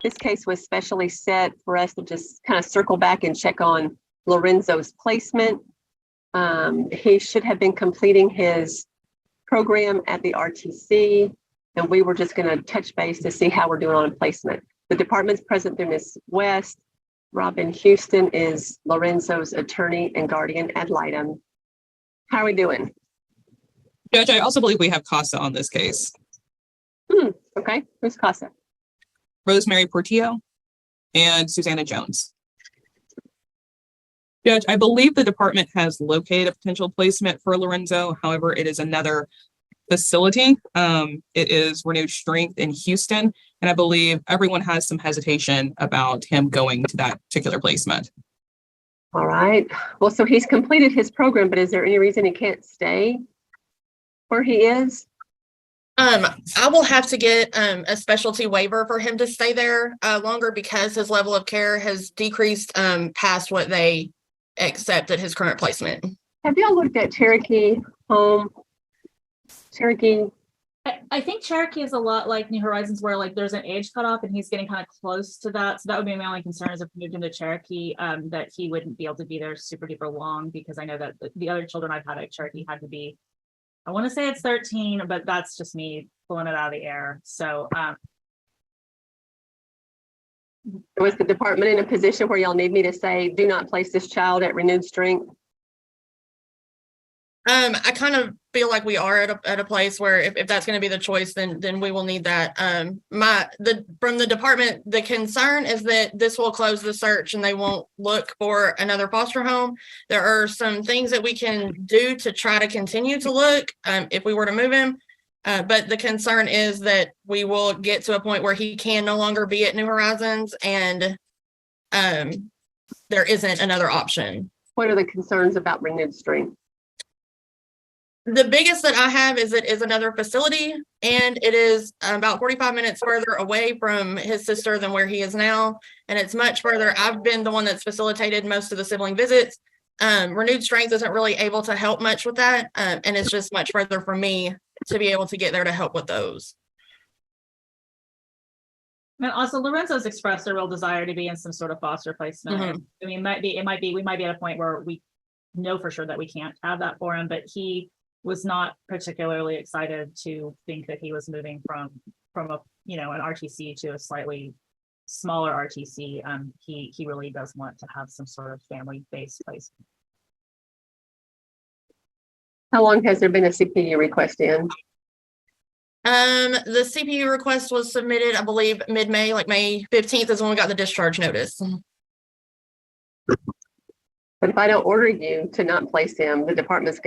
This case was specially set for us to just kind of circle back and check on Lorenzo's placement. He should have been completing his program at the RTC, and we were just going to touch base to see how we're doing on placement. The department's present through Ms. West. Robin Houston is Lorenzo's attorney and guardian ad litem. How are we doing? Judge, I also believe we have CASA on this case. Okay, who's CASA? Rosemary Portillo and Susanna Jones. Judge, I believe the department has located a potential placement for Lorenzo. However, it is another facility. It is Renewed Strength in Houston. And I believe everyone has some hesitation about him going to that particular placement. All right. Well, so he's completed his program, but is there any reason he can't stay where he is? I will have to get a specialty waiver for him to stay there longer because his level of care has decreased past what they accept at his current placement. Have y'all looked at Cherokee Home? Cherokee? I think Cherokee is a lot like New Horizons, where like there's an age cutoff and he's getting kind of close to that. So that would be my only concern is if we moved him to Cherokee, that he wouldn't be able to be there super duper long, because I know that the other children I've had at Cherokee had to be, I want to say it's 13, but that's just me pulling it out of the air. So was the department in a position where y'all need me to say, do not place this child at Renewed Strength? I kind of feel like we are at a place where if that's going to be the choice, then we will need that. From the department, the concern is that this will close the search and they won't look for another foster home. There are some things that we can do to try to continue to look if we were to move him. But the concern is that we will get to a point where he can no longer be at New Horizons and there isn't another option. What are the concerns about Renewed Strength? The biggest that I have is it is another facility, and it is about 45 minutes further away from his sister than where he is now. And it's much further. I've been the one that's facilitated most of the sibling visits. Renewed Strength isn't really able to help much with that. And it's just much further for me to be able to get there to help with those. and also Lorenzo's expressed a real desire to be in some sort of foster placement. Mm-hmm. I mean, we might be at a point where we know for sure that we can't have that for him, but he was not particularly excited to think that he was moving from a an RTC to a slightly smaller RTC. He really does want to have some sort of family-based place. How long has there been a CPU request in? The CPU request was submitted, I believe, mid-May, like May 15th is when we got the discharge notice. But if I don't order you to not place him, the department's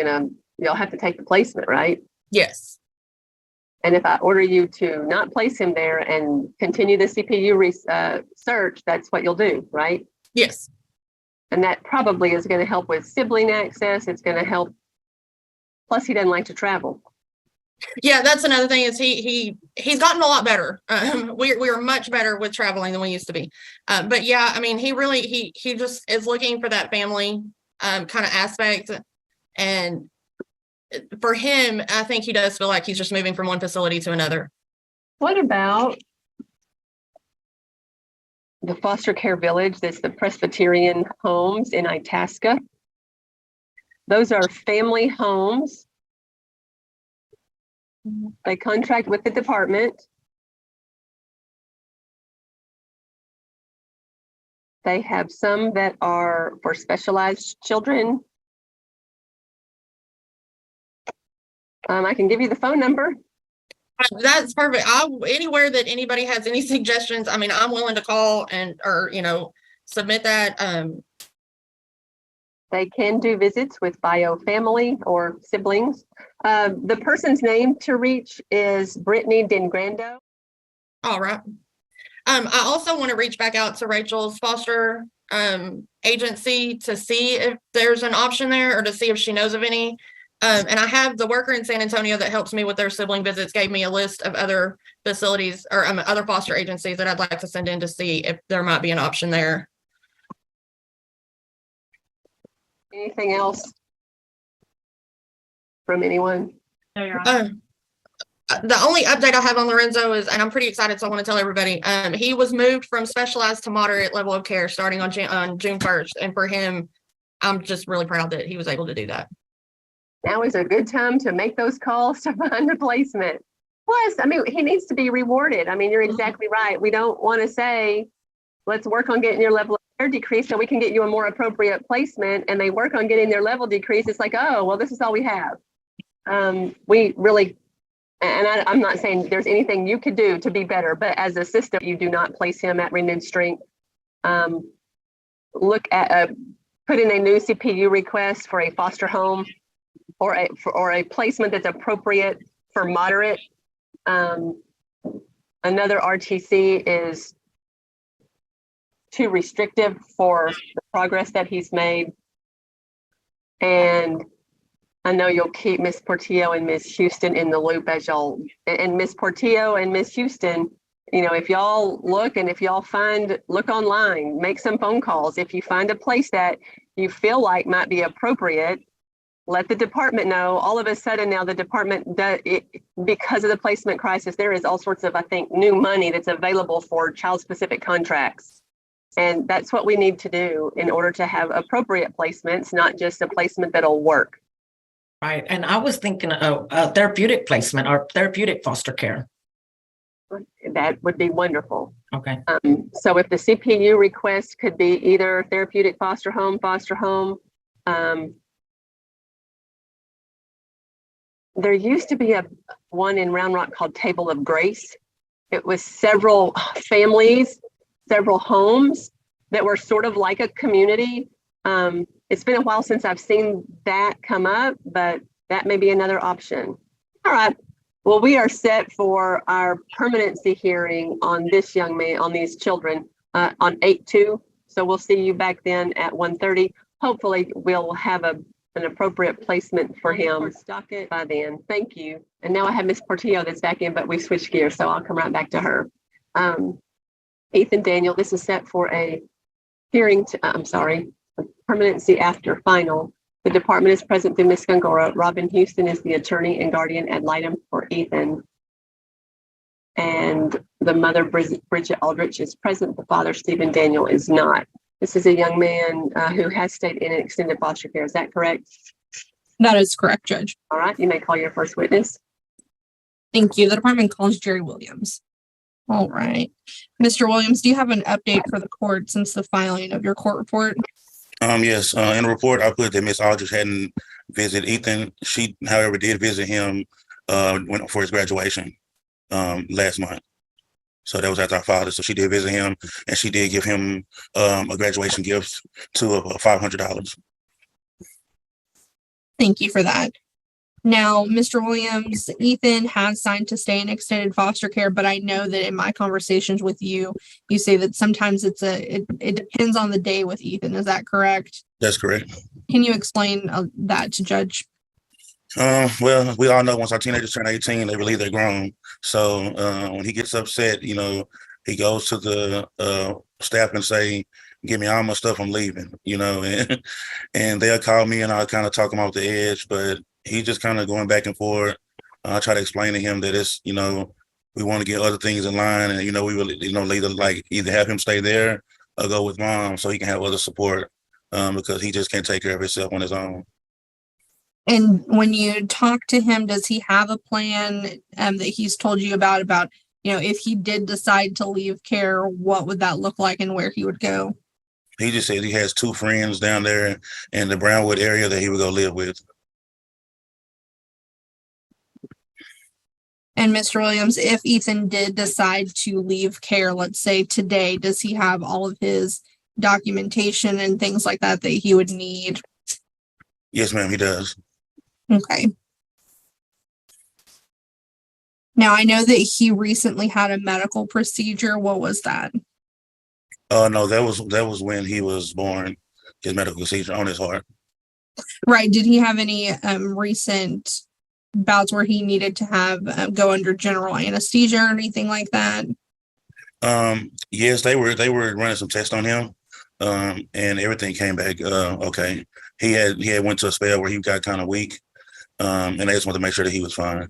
you'll have to take the placement, right? Yes. And if I order you to not place him there and continue the CPU search, that's what you'll do, right? Yes. And that probably is going to help with sibling access. It's going to help. Plus, he doesn't like to travel. Yeah, that's another thing is he's gotten a lot better. We are much better with traveling than we used to be. But yeah, I mean, he just is looking for that family kind of aspect. And for him, I think he does feel like he's just moving from one facility to another. What about the foster care village? That's the Presbyterian homes in Itasca. Those are family homes. They contract with the department. They have some that are for specialized children. I can give you the phone number. That's perfect. Anywhere that anybody has any suggestions, I mean, I'm willing to call or submit that. They can do visits with bio family or siblings. The person's name to reach is Brittany Dengrando. All right. I also want to reach back out to Rachel's foster agency to see if there's an option there or to see if she knows of any. And I have the worker in San Antonio that helps me with their sibling visits, gave me a list of other facilities or other foster agencies that I'd like to send in to see if there might be an option there. Anything else from anyone? No, Your Honor. The only update I have on Lorenzo is, and I'm pretty excited, so I want to tell everybody, he was moved from specialized to moderate level of care starting on June 1st. And for him, I'm just really proud that he was able to do that. Now is a good time to make those calls to find a placement. Plus, I mean, he needs to be rewarded. I mean, you're exactly right. We don't want to say, let's work on getting your level of care decreased so we can get you a more appropriate placement, and they work on getting their level decreased. It's like, oh, well, this is all we have. We really, and I'm not saying there's anything you could do to be better, but as a system, you do not place him at renewed strength. Look at, put in a new CPU request for a foster home or a placement that's appropriate for moderate. Another RTC is too restrictive for the progress that he's made. And I know you'll keep Miss Portillo and Miss Houston in the loop as y'all, and Miss Portillo and Miss Houston, you know, if y'all look and if y'all find, look online, make some phone calls. If you find a place that you feel like might be appropriate, let the department know. All of a sudden now the department does it, because of the placement crisis, there is all sorts of, I think, new money that's available for child specific contracts. And that's what we need to do in order to have appropriate placements, not just a placement that'll work. Right. And I was thinking of therapeutic placement or therapeutic foster care. That would be wonderful. Okay. So if the CPU request could be either therapeutic foster home, there used to be one in Round Rock called Table of Grace. It was several families, several homes that were sort of like a community. It's been a while since I've seen that come up, but that may be another option. All right. Well, we are set for our permanency hearing on this young man, on these children, on 8/2. So we'll see you back then at 1:30. Hopefully we'll have an appropriate placement for him. Stock it by then. Thank you. And now I have Miss Portillo that's back in, but we switched gears, so I'll come right back to her. Ethan Daniel, this is set for a hearing, permanency after final. The department is present through Ms. Gongora. Robin Houston is the attorney and guardian ad litem for Ethan. And the mother, Bridget Aldrich, is present. The father, Stephen Daniel, is not. This is a young man who has stayed in extended foster care. Is that correct? That is correct, Judge. All right, you may call your first witness. Thank you. The department calls Jerry Williams. All right. Mr. Williams, do you have an update for the court since the filing of your court report? Yes. In the report, I put that Miss Aldrich hadn't visited Ethan. She, however, did visit him for his graduation last month. So that was after I filed it. So she did visit him, and she did give him a graduation gift to $500. Thank you for that. Now, Mr. Williams, Ethan has signed to stay in extended foster care, but I know that in my conversations with you, you say that sometimes it depends on the day with Ethan. Is that correct? That's correct. Can you explain that to Judge? Well, we all know once our teenagers turn 18, they believe they're grown. So when he gets upset, you know, he goes to the staff and say, "Give me all my stuff, I'm leaving," you know, and they'll call me and I'll kind of talk him off the edge, but he just kind of going back and forth. I try to explain to him that it's, you know, we want to get other things in line, and, you know, we really, you know, either have him stay there or go with mom so he can have other support because he just can't take care of himself on his own. And when you talk to him, does he have a plan that he's told you about, you know, if he did decide to leave care, what would that look like and where he would go? He just said he has 2 friends down there in the Brownwood area that he would go live with. And Mr. Williams, if Ethan did decide to leave care, let's say today, does he have all of his documentation and things like that he would need? Yes, ma'am, he does. Okay. Now, I know that he recently had a medical procedure. What was that? No, that was when he was born, his medical procedure on his heart. Right. Did he have any recent bouts where he needed to have go under general anesthesia or anything like that? Yes, they were running some tests on him, and everything came back okay. He had went to a spell where he got kind of weak, and they just wanted to make sure that he was fine.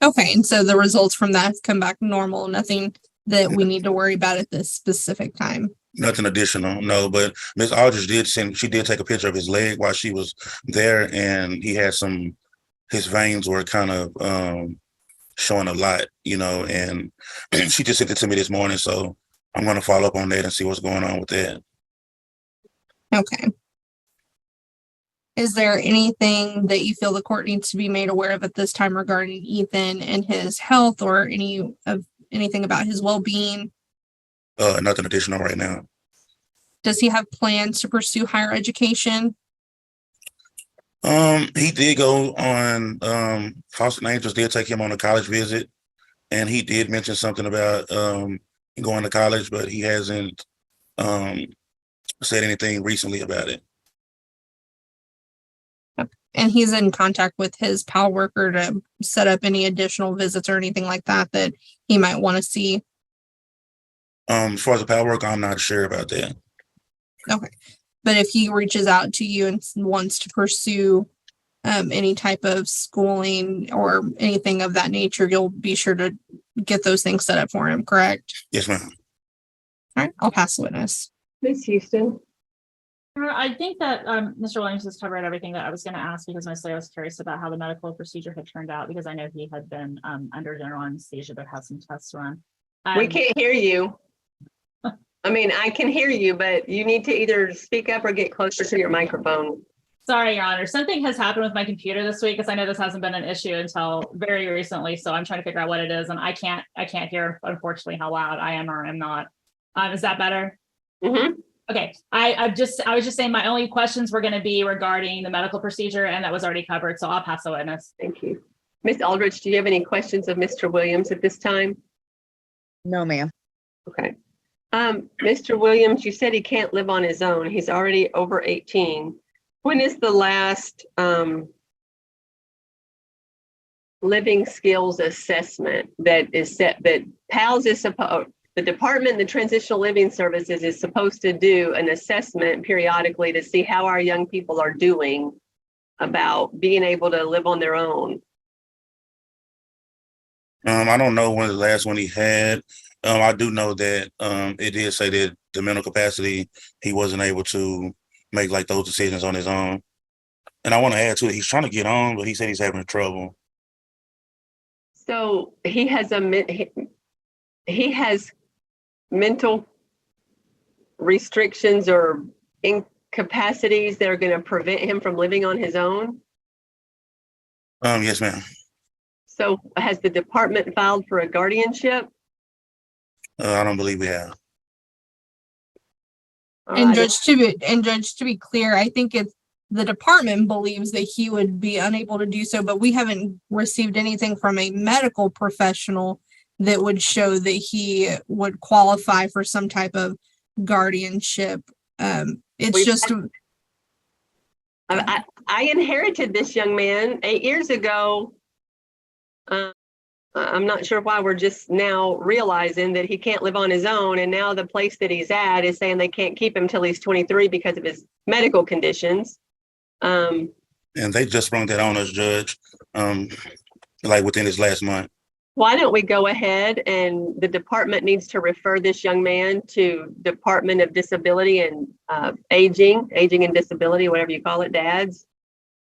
Okay, and so the results from that come back normal, nothing that we need to worry about at this specific time. Nothing additional, no, but Miss Aldridge she did take a picture of his leg while she was there, and he had his veins were kind of showing a lot, and she just sent it to me this morning, so I'm going to follow up on that and see what's going on with that. Okay. Is there anything that you feel the court needs to be made aware of at this time regarding Ethan and his health, or anything about his well-being? Nothing additional right now. Does he have plans to pursue higher education? He did go on, Foster Angels did take him on a college visit, and he did mention something about going to college, but he hasn't said anything recently about it. And he's in contact with his PAL worker to set up any additional visits or anything like that he might want to see? As far as the PAL worker, I'm not sure about that. Okay. But if he reaches out to you and wants to pursue any type of schooling or anything of that nature, you'll be sure to get those things set up for him, correct? Yes, ma'am. All right, I'll pass the witness. Ms. Houston. I think that Mr. Williams has covered everything that I was going to ask, because mostly I was curious about how the medical procedure had turned out, because I know he had been under general anesthesia but had some tests run. We can't hear you. I mean, I can hear you, but you need to either speak up or get closer to your microphone. Sorry, Your Honor. Something has happened with my computer this week, because I know this hasn't been an issue until very recently. So I'm trying to figure out what it is, and I can't hear, unfortunately, how loud I am or am not. Is that better? Mm-hmm. Okay. I was just saying my only questions were going to be regarding the medical procedure, and that was already covered. So I'll pass the witness. Thank you. Ms. Aldridge, do you have any questions of Mr. Williams at this time? No, ma'am. Okay. Mr. Williams, you said he can't live on his own. He's already over 18. When is the last living skills assessment that is set, that PALS is supposed, the Department, the Transitional Living Services is supposed to do an assessment periodically to see how our young people are doing about being able to live on their own? I don't know when the last one he had. I do know that it did say that the mental capacity, he wasn't able to make like those decisions on his own. And I want to add to it, he's trying to get on, but he said he's having trouble. So he has mental restrictions or incapacities that are going to prevent him from living on his own? Yes, ma'am. So has the department filed for a guardianship? I don't believe we have. And Judge, to be clear, I think it's the department believes that he would be unable to do so, but we haven't received anything from a medical professional that would show that he would qualify for some type of guardianship. I inherited this young man 8 years ago. I'm not sure why we're just now realizing that he can't live on his own. And now the place that he's at is saying they can't keep him till he's 23 because of his medical conditions. And they just sprung that on us, Judge, like within this last month. Why don't we go ahead, and the department needs to refer this young man to Department of Disability and Aging and Disability, whatever you call it, DADS.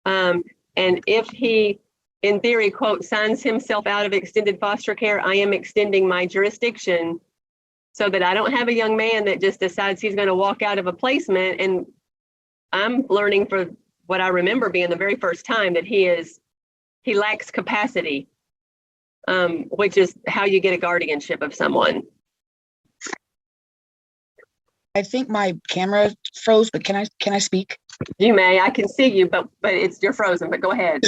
And if he, in theory, quote, signs himself out of extended foster care, I am extending my jurisdiction so that I don't have a young man that just decides he's going to walk out of a placement. And I'm learning, for what I remember being the very first time, that he lacks capacity, which is how you get a guardianship of someone. I think my camera froze, but can I speak? You may. I can see you, but you're frozen, but go ahead.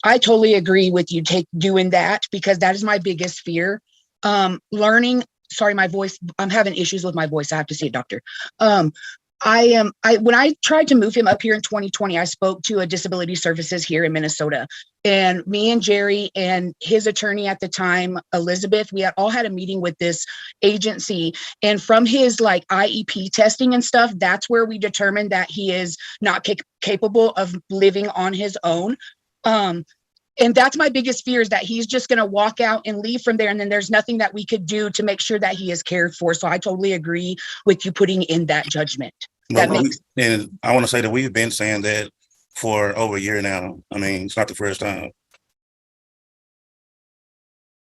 I totally agree with you doing that, because that is my biggest fear. Learning, sorry, my voice, I'm having issues with my voice. I have to see a doctor. When I tried to move him up here in 2020, I spoke to a disability services here in Minnesota, and me and Jerry and his attorney at the time, Elizabeth, we had all had a meeting with this agency, and from his like IEP testing and stuff, that's where we determined that he is not capable of living on his own. And that's my biggest fear, is that he's just going to walk out and leave from there. And then there's nothing that we could do to make sure that he is cared for. So I totally agree with you putting in that judgment. And I want to say that we've been saying that for over a year now. I mean, it's not the first time.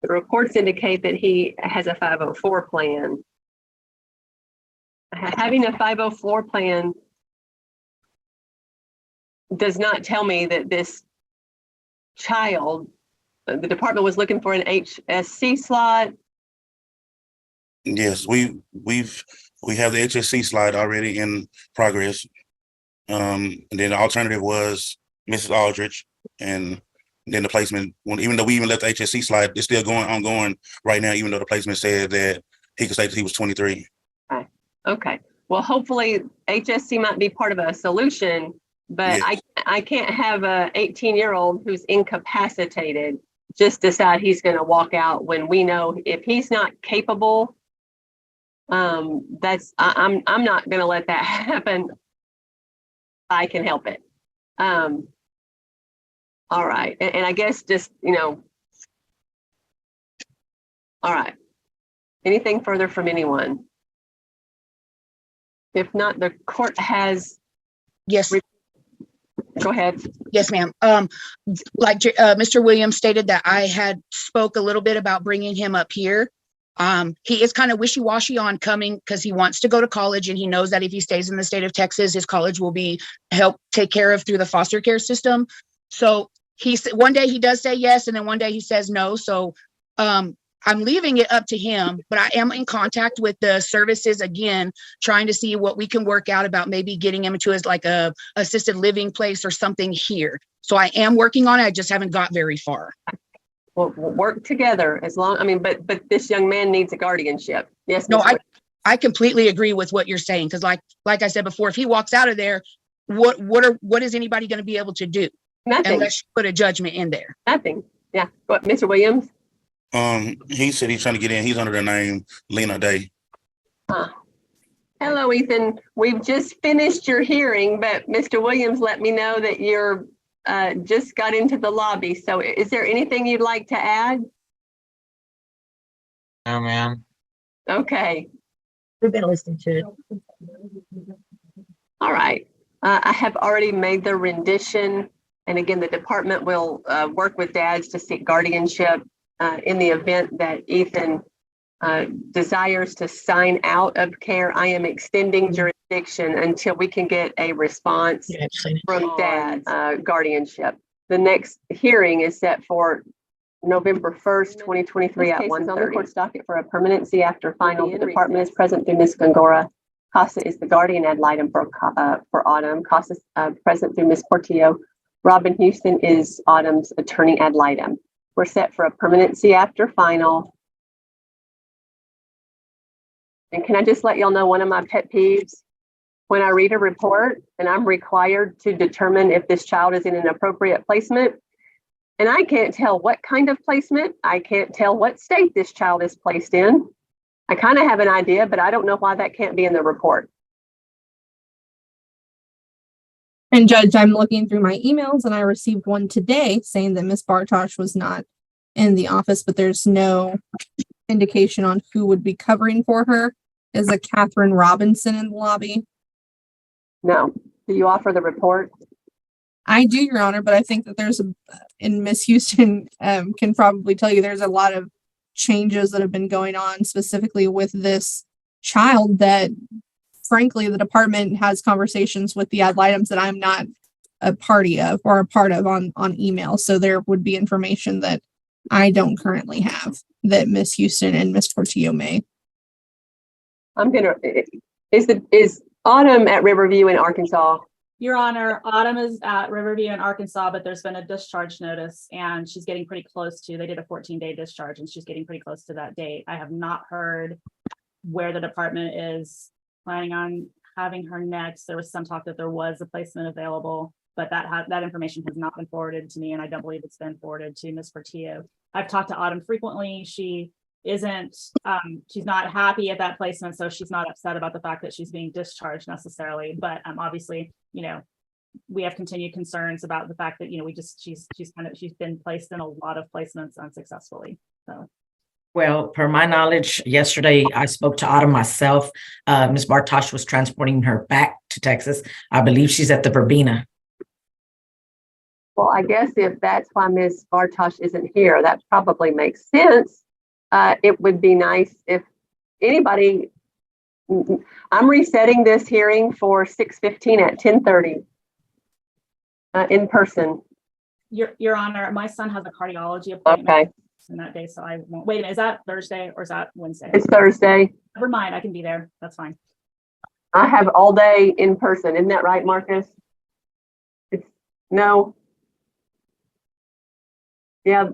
The reports indicate that he has a 504 plan. Having a 504 plan does not tell me that this child, the department was looking for an HSC slot. Yes, we have the HSC slide already in progress. And then the alternative was Mrs. Aldrich, and then the placement. Even though we even let the HSC slide, it's still ongoing right now. Even though the placement said that he could say that he was 23. Okay. Well, hopefully HSC might be part of a solution, but Yes. I can't have a 18-year-old who's incapacitated just decide he's going to walk out when we know if he's not capable. I'm not going to let that happen. I can help it. All right. And I guess just, all right. Anything further from anyone? If not, the court has. Yes. Go ahead. Yes, ma'am. Like Mr. Williams stated that I had spoke a little bit about bringing him up here. He is kind of wishy-washy on coming because he wants to go to college, and he knows that if he stays in the state of Texas, his college will be helped take care of through the foster care system. So one day he does say yes, and then one day he says no. So I'm leaving it up to him, but I am in contact with the services again, trying to see what we can work out about maybe getting him into like a assisted living place or something here. So I am working on it. I just haven't got very far. We'll work together as long. I mean, but this young man needs a guardianship. Yes. No, I completely agree with what you're saying, because like I said before, if he walks out of there, what is anybody going to be able to do? Nothing. Unless you put a judgment in there. Nothing. Yeah. But Mr. Williams. He said he's trying to get in. He's under the name Lena Day. Hello, Ethan. We've just finished your hearing, but Mr. Williams let me know that you're just got into the lobby. So is there anything you'd like to add? No, ma'am. Okay. We've been listening to it. All right. I have already made the rendition. And again, the department will work with dads to seek guardianship in the event that Ethan desires to sign out of care. I am extending jurisdiction until we can get a response from dad's guardianship. The next hearing is set for November 1st, 2023 at 1:30. On the court's docket for a permanency after final. The department is present through Ms. Gongora. Casa is the guardian ad litem for Autumn. Casa is present through Ms. Portillo. Robin Houston is Autumn's attorney ad litem. We're set for a permanency after final. And can I just let y'all know one of my pet peeves? When I read a report and I'm required to determine if this child is in an appropriate placement, and I can't tell what kind of placement, I can't tell what state this child is placed in. I kind of have an idea, but I don't know why that can't be in the report. And Judge, I'm looking through my emails and I received one today saying that Miss Bartosh was not in the office, but there's no indication on who would be covering for her. Is a Catherine Robinson in the lobby? No. Do you offer the report? I do, Your Honor, but I think that and Miss Houston can probably tell you there's a lot of changes that have been going on specifically with this child that frankly, the department has conversations with the ad litems that I'm not a party of or a part of on email. So there would be information that I don't currently have that Miss Houston and Miss Portillo may. Is Autumn at Riverview in Arkansas? Your Honor, Autumn is at Riverview in Arkansas, but there's been a discharge notice and she's getting pretty close to, they did a 14-day discharge and she's getting pretty close to that date. I have not heard where the department is planning on having her next. There was some talk that there was a placement available, but that information has not been forwarded to me, and I don't believe it's been forwarded to Ms. Portillo. I've talked to Autumn frequently. She isn't, she's not happy at that placement, so she's not upset about the fact that she's being discharged necessarily. But obviously, we have continued concerns about the fact that, she's been placed in a lot of placements unsuccessfully. So. Well, per my knowledge, yesterday I spoke to Autumn myself. Ms. Bartosh was transporting her back to Texas. I believe she's at the Verbena. Well, I guess if that's why Ms. Bartosh isn't here, that probably makes sense. It would be nice if anybody, I'm resetting this hearing for 6:15 at 10:30 in person. Your Honor, my son has a cardiology appointment. Okay, in that day, so I won't. Wait a minute, is that Thursday or is that Wednesday? it's Thursday. Never mind, I can be there. That's fine. I have all day in person. Isn't that right, Marcus? No. Yeah,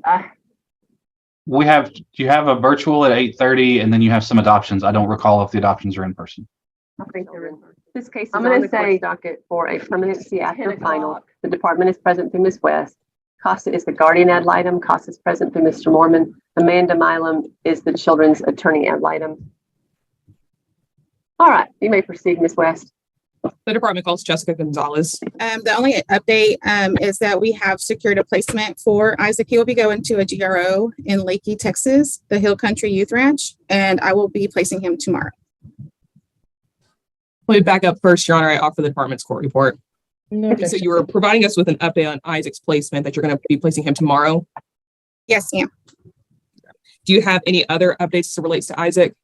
You have a virtual at 8:30 and then you have some adoptions. I don't recall if the adoptions are in person. I think they're in person. This case is on the court docket for a permanency after final. The department is present through Ms. West. Costa is the guardian ad litem. Costa is present through Mr. Mormon. Amanda Milam is the children's attorney ad litem. All right, you may proceed, Ms. West. The department calls Jessica Gonzalez. The only update is that we have secured a placement for Isaac. He will be going to a GRO in Lakey, Texas, the Hill Country Youth Ranch, and I will be placing him tomorrow. Let me back up first, Your Honor. I offer the department's court report. No, So you were providing us with an update on Isaac's placement that you're going to be placing him tomorrow. Yes, ma'am. Do you have any other updates as it relates to Isaac?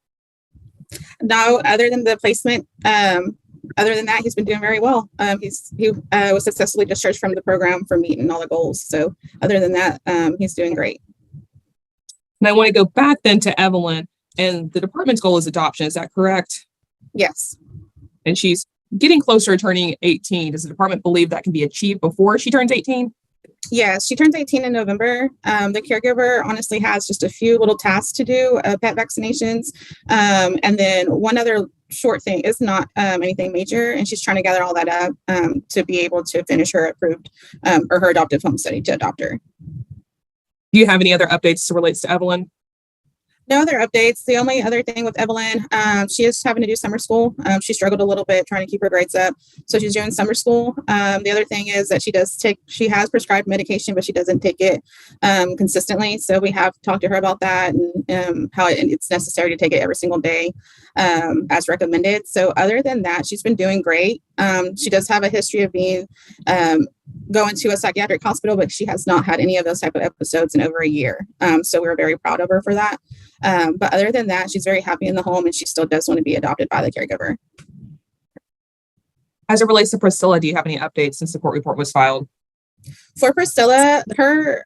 No, other than the placement, other than that, he's been doing very well. He was successfully discharged from the program for meeting all the goals. So other than that, he's doing great. And I want to go back then to Evelyn, and the department's goal is adoption. Is that correct? Yes. And she's getting closer to turning 18. Does the department believe that can be achieved before she turns 18? Yes, she turns 18 in November. The caregiver honestly has just a few little tasks to do, pet vaccinations. And then one other short thing is not anything major. And she's trying to gather all that up to be able to finish her approved or her adoptive home study to adopt her. Do you have any other updates as it relates to Evelyn? No other updates. The only other thing with Evelyn, she is having to do summer school. She struggled a little bit trying to keep her grades up. So she's doing summer school. The other thing is that she has prescribed medication, but she doesn't take it consistently. So we have talked to her about that and how it's necessary to take it every single day as recommended. So other than that, she's been doing great. She does have a history of being going to a psychiatric hospital, but she has not had any of those type of episodes in over a year. So we're very proud of her for that. But other than that, she's very happy in the home and she still does want to be adopted by the caregiver. As it relates to Priscilla, do you have any updates since the court report was filed? For Priscilla, her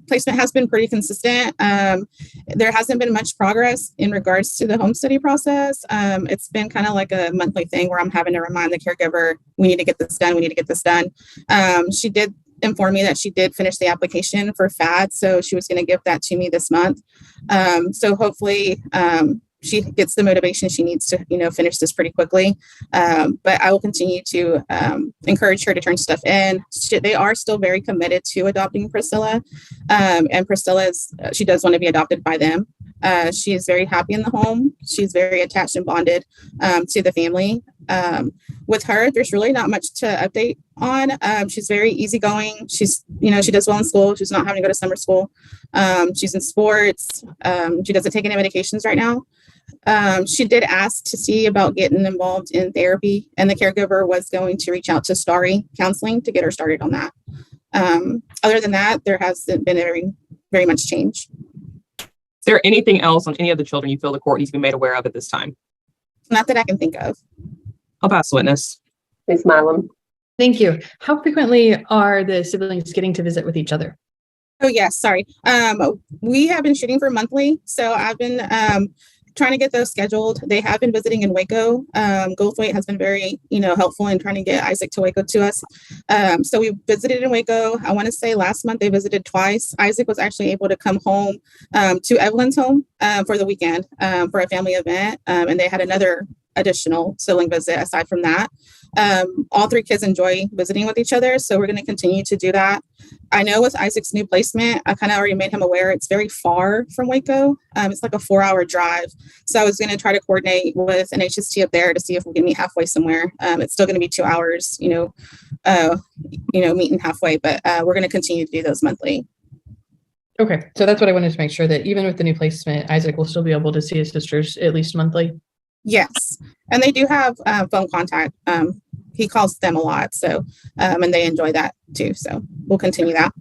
placement has been pretty consistent. There hasn't been much progress in regards to the home study process. It's been kind of like a monthly thing where I'm having to remind the caregiver, we need to get this done. We need to get this done. She did inform me that she did finish the application for FAD. So she was going to give that to me this month. So hopefully she gets the motivation she needs to, finish this pretty quickly. But I will continue to encourage her to turn stuff in. They are still very committed to adopting Priscilla. And Priscilla she does want to be adopted by them. She is very happy in the home. She's very attached and bonded to the family. With her, there's really not much to update on. She's very easygoing. She's, she does well in school. She's not having to go to summer school. She's in sports. She doesn't take any medications right now. She did ask to see about getting involved in therapy, and the caregiver was going to reach out to Starry Counseling to get her started on that. Other than that, there hasn't been very, very much change. Is there anything else on any of the children you feel the court needs to be made aware of at this time? Not that I can think of. I'll pass the witness. Ms. Milam. Thank you. How frequently are the siblings getting to visit with each other? Oh, yes. Sorry. We have been shooting for monthly. So I've been trying to get those scheduled. They have been visiting in Waco. Goldthwait has been very, helpful in trying to get Isaac to Waco to us. So we visited in Waco. I want to say last month they visited twice. Isaac was actually able to come home to Evelyn's home for the weekend for a family event. And they had another additional sibling visit aside from that. All three kids enjoy visiting with each other, so we're going to continue to do that. I know with Isaac's new placement, I kind of already made him aware it's very far from Waco. It's like a 4-hour drive. So I was going to try to coordinate with an HST up there to see if we can meet halfway somewhere. It's still going to be 2 hours, meeting halfway, but we're going to continue to do those monthly. Okay, so that's what I wanted to make sure, that even with the new placement, Isaac will still be able to see his sisters at least monthly. Yes, and they do have phone contact. He calls them a lot, so and they enjoy that too. So we'll continue that.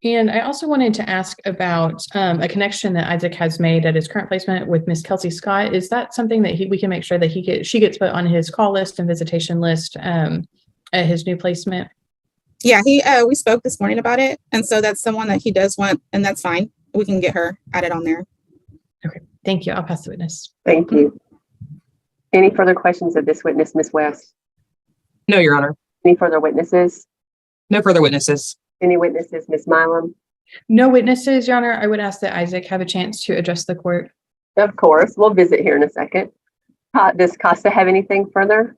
And I also wanted to ask about a connection that Isaac has made at his current placement with Miss Kelsey Scott. Is that something that we can make sure that she gets put on his call list and visitation list at his new placement? Yeah, we spoke this morning about it, and so that's someone that he does want, and that's fine. We can get her added on there. Okay, thank you. I'll pass the witness. Thank you. Any further questions of this witness, Ms. West? No, Your Honor. Any further witnesses? No further witnesses. Any witnesses, Ms. Milam? No witnesses, Your Honor. I would ask that Isaac have a chance to address the court. Of course. We'll visit here in a second. Does Costa have anything further?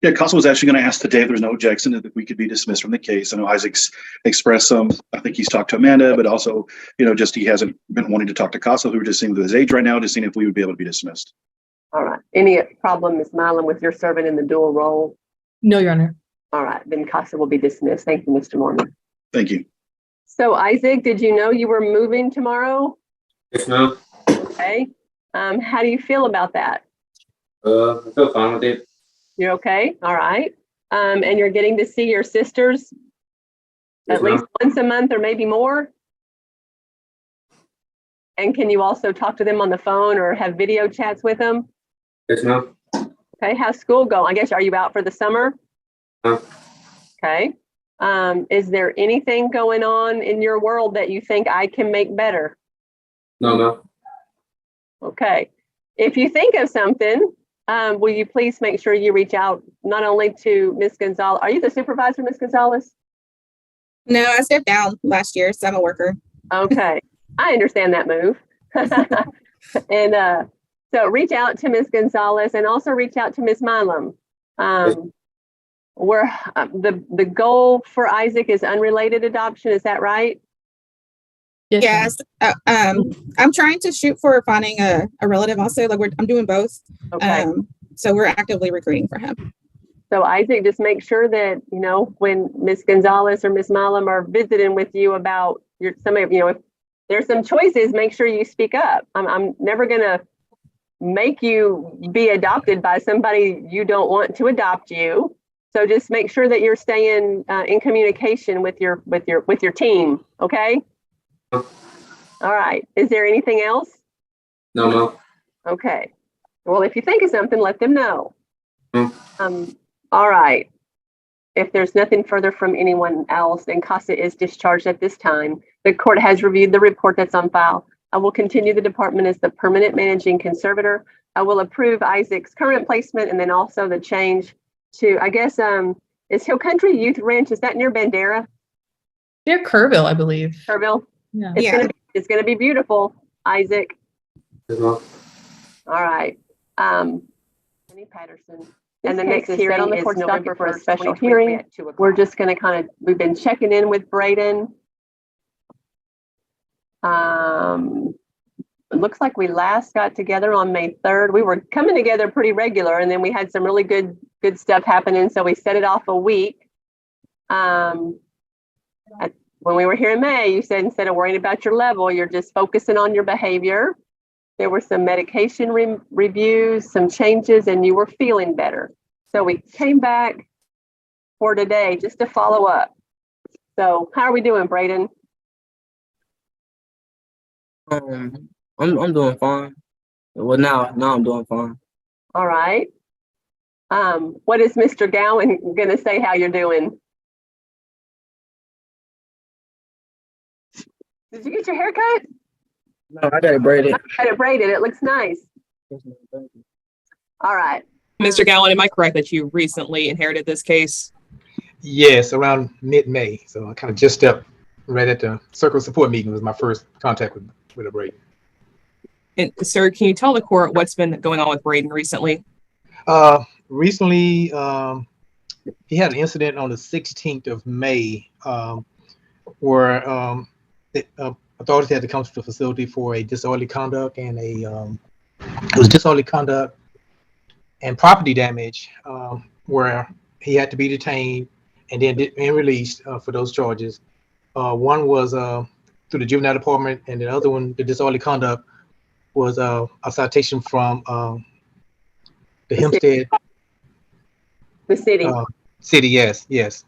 Yeah, Costa was actually going to ask today if there's no objection that we could be dismissed from the case. I know Isaac's expressed some, I think he's talked to Amanda, but also, just he hasn't been wanting to talk to Costa, who we're just seeing with his age right now, just seeing if we would be able to be dismissed. All right. Any problem, Ms. Milam, with your serving in the dual role? No, Your Honor. All right. Then Costa will be dismissed. Thank you, Mr. Mormon. Thank you. So, Isaac, did you know you were moving tomorrow? Yes, ma'am. Okay. How do you feel about that? I feel fine with it. You're okay? All right. And you're getting to see your sisters Yes, at least ma'am. once a month or maybe more? And can you also talk to them on the phone or have video chats with them? Yes, ma'am. Okay. How's school going? I guess, are you out for the summer? No. Okay. Is there anything going on in your world that you think I can make better? No, no. Okay. If you think of something, will you please make sure you reach out not only to Ms. Gonzalez. Are you the supervisor, Ms. Gonzalez? No, I stepped down last year, so I'm a worker. Okay. I understand that move. And so reach out to Ms. Gonzalez and also reach out to Ms. Milam. Where the goal for Isaac is unrelated adoption. Is that right? Yes. I'm trying to shoot for finding a relative also. Like I'm doing both. Okay. So we're actively recruiting for him. So Isaac, just make sure that, when Ms. Gonzalez or Ms. Milam are visiting with you about if there's some choices, make sure you speak up. I'm never going to make you be adopted by somebody you don't want to adopt you. So just make sure that you're staying in communication with your team. Okay. All right. Is there anything else? No, no. Okay. Well, if you think of something, let them know. Mm. All right. If there's nothing further from anyone else, then Casa is discharged at this time. The court has reviewed the report that's on file. I will continue the department as the permanent managing conservator. I will approve Isaac's current placement and then also the change to, I guess, is Hill Country Youth Ranch, is that near Bandera? Near Kerrville, I believe. Kerrville? Yeah. It's gonna be beautiful, Isaac. Yes, ma'am. All right. Penny Patterson. And the next hearing on the court's docket for a special hearing. We're just going to we've been checking in with Braden. It looks like we last got together on May 3rd. We were coming together pretty regular, and then we had some really good stuff happening. So we set it off a week. When we were here in May, you said instead of worrying about your level, you're just focusing on your behavior. There were some medication reviews, some changes, and you were feeling better. So we came back for today just to follow up. So how are we doing, Braden? I'm doing fine. Well, now I'm doing fine. All right. What is Mr. Gowan going to say how you're doing? Did you get your hair cut? No, I got it braided. I got it braided. It looks nice. All right. Mr. Gowan, am I correct that you recently inherited this case? Yes, around mid-May. So I kind of just stepped right at the circle support meeting. It was my first contact with a Braden. And sir, can you tell the court what's been going on with Braden recently? Recently, he had an incident on the 16th of May, where the authorities had to come to the facility for a disorderly conduct and it was disorderly conduct and property damage, where he had to be detained and then and released for those charges. One was through the juvenile department, and the other one, the disorderly conduct, was a citation from the Hempstead. The city. City, yes.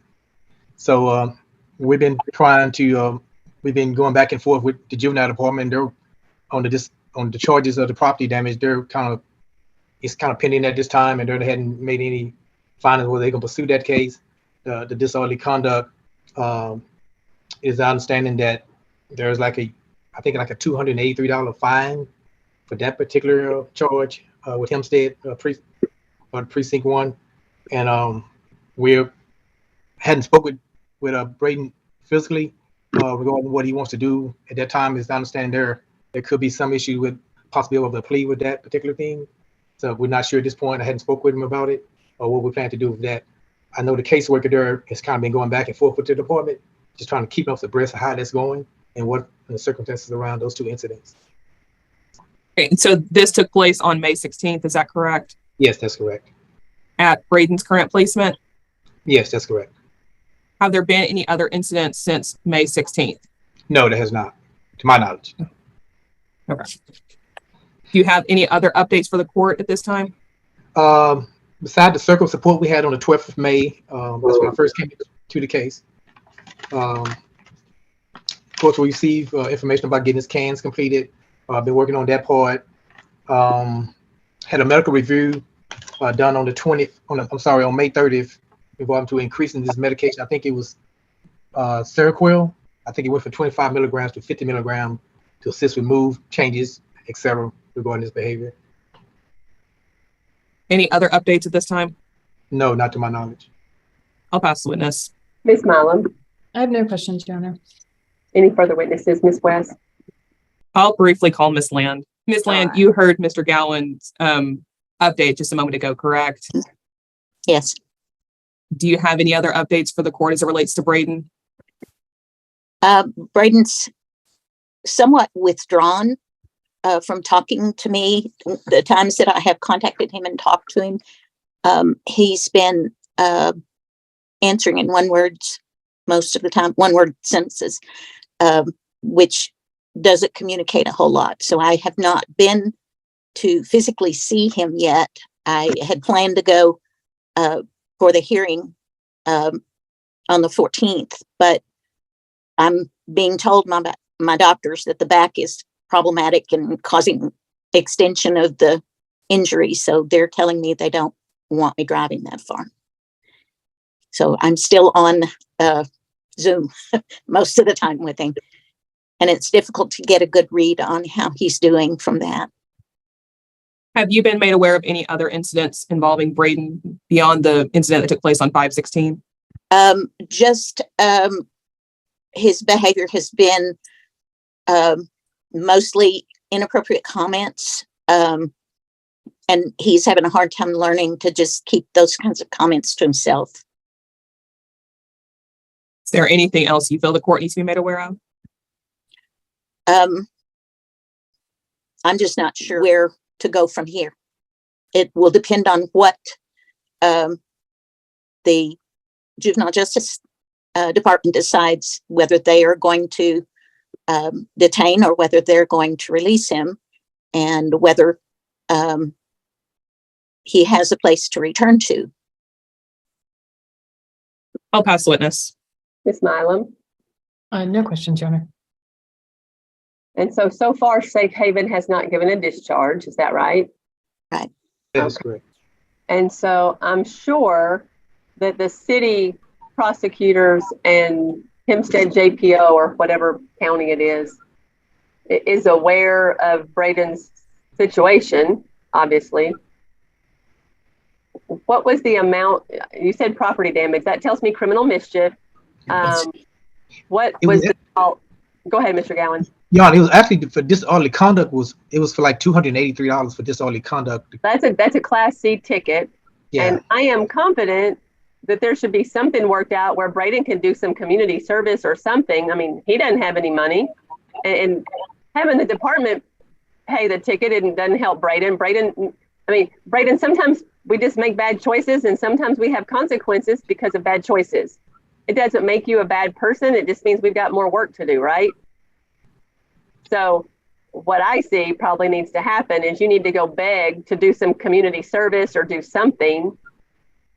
So we've been trying to, we've been going back and forth with the juvenile department. They're on the charges of the property damage. It's kind of pending at this time, and they hadn't made any findings whether they're gonna pursue that case. The disorderly conduct is our understanding that there's I think like a $283 fine for that particular charge with Hempstead precinct 1, and we hadn't spoken with Braden physically regarding what he wants to do at that time. Is I understand there could be some issue with possibility of a plea with that particular thing. So we're not sure at this point. I hadn't spoke with him about it or what we plan to do with that. I know the caseworker there has kind of been going back and forth with the department, just trying to keep up abreast of how that's going and what the circumstances around those 2 incidents. Okay, and so this took place on May 16th, is that correct? Yes, that's correct. At Braden's current placement? Yes, that's correct. Have there been any other incidents since May 16th? No, there has not, to my knowledge. Okay. Do you have any other updates for the court at this time? Besides the circle of support we had on the 12th of May, that's when I first came to the case. Of course, we received information about getting his cans completed. I've been working on that part. Had a medical review done on the 20th, on May 30th, involving to increasing this medication. I think it was Seroquel. I think it went from 25 milligrams to 50 milligrams to assist with mood changes, etc., regarding this behavior. Any other updates at this time? No, not to my knowledge. I'll pass the witness. Ms. Milam. I have no questions, Your Honor. Any further witnesses? Ms. West. I'll briefly call Ms. Land. Ms. Land, you heard Mr. Gowan's update just a moment ago, correct? Yes. Do you have any other updates for the court as it relates to Braden? Braden's somewhat withdrawn from talking to me. The times that I have contacted him and talked to him, he's been answering in one words most of the time, one word sentences, which doesn't communicate a whole lot. So I have not been to physically see him yet. I had planned to go for the hearing on the 14th, but I'm being told my doctors that the back is problematic and causing extension of the injury. So they're telling me they don't want me driving that far. So I'm still on Zoom most of the time with him. And it's difficult to get a good read on how he's doing from that. Have you been made aware of any other incidents involving Braden beyond the incident that took place on 5/16? Just his behavior has been mostly inappropriate comments. And he's having a hard time learning to just keep those kinds of comments to himself. Is there anything else you feel the court needs to be made aware of? I'm just not sure where to go from here. It will depend on what the Juvenile Justice Department decides, whether they are going to detain or whether they're going to release him, and whether he has a place to return to. I'll pass the witness. Ms. Milam. No questions, Your Honor. And so far, Safe Haven has not given a discharge. Is that right? Right. That's correct. And so I'm sure that the city prosecutors and Hempstead JPO, or whatever county it is aware of Braden's situation, obviously. What was the amount? You said property damage. That tells me criminal mischief. What was the, go ahead, Mr. Gowan. Yeah, it was actually for disorderly conduct it was for like $283 for disorderly conduct. That's a Class C ticket. Yeah. And I am confident that there should be something worked out where Braden can do some community service or something. I mean, he doesn't have any money, and having the department pay the ticket doesn't help Braden. Braden, sometimes we just make bad choices, and sometimes we have consequences because of bad choices. It doesn't make you a bad person. It just means we've got more work to do, right? So what I see probably needs to happen is you need to go beg to do some community service or do something